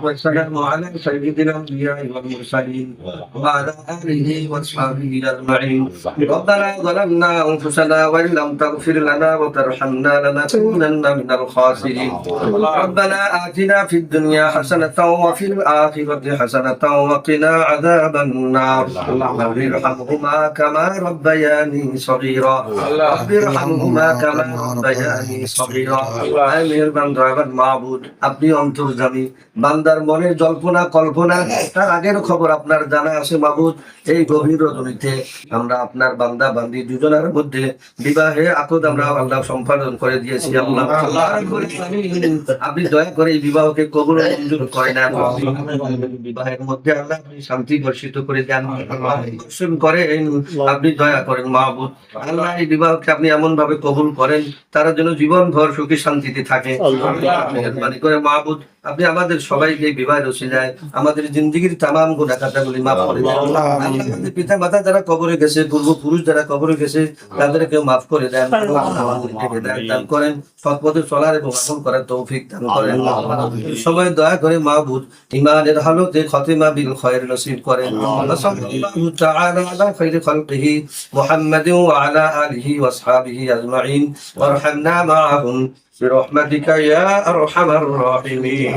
والسلام على سيد الأنبياء والمرسلين وعلى آله وأصحابه أجمعين. ربنا ظلمنا أنفسنا وإن لم تغفر لنا وترحمنا لنكونن من الخاسرين. ربنا آتنا في الدنيا حسنة وفي الآخرة حسنة وقنا عذاب النار. رب ارحمهما كما ربياني صغيرا. رب ارحمهما كما ربياني صغيرا. মেহেরবান দয়াবান মাহবুদ, আপনি অন্তর্যামী, বান্দার মনের জল্পনা কল্পনা তার আগের খবর আপনার জানা আছে মাহবুদ। এই গভীর রজনীতে আমরা আপনার বান্দা বান্দি দুজনের মধ্যে বিবাহে আকদ আমরা আল্লাহ সম্পাদন করে দিয়েছি। আল্লাহ আপনি দয়া করে এই বিবাহকে কবুল মঞ্জুর করেন। বিবাহের মধ্যে আল্লাহ আপনি শান্তি বর্ষিত করে দেন, করে আপনি দয়া করেন মাহবুদ। আল্লাহ এই বিবাহকে আপনি এমন ভাবে কবুল করেন তারা যেন জীবন ভর সুখী শান্তিতে থাকে। মেহেরবানি করে মাহবুদ আপনি আমাদের সবাইকে বিবাহের ওসিলায় আমাদের জিন্দেগির তামাম গুনাহ খাতাগুলি মাফ করে দেন। আমাদের পিতা মাতা যারা কবরে গেছে, পূর্বপুরুষ যারা কবরে গেছে, তাদেরকে মাফ করে দেন, দান করেন, সৎ পথে চলার এবং আমল করার তৌফিক দান করেন। সবাই দয়া করে মাহবুদ ইমানের হালতে খাতিমা বিল খায়র নসিব করেন। সাল্লাল্লাহু তাআলা আলা খায়রি খালকিহি মুহাম্মাদিন ওয়া আলা আলিহি ওয়া আসহাবিহি আজমাইন ওয়ারহামনা মাআহুম برحمتك يا أرحم الراحمين.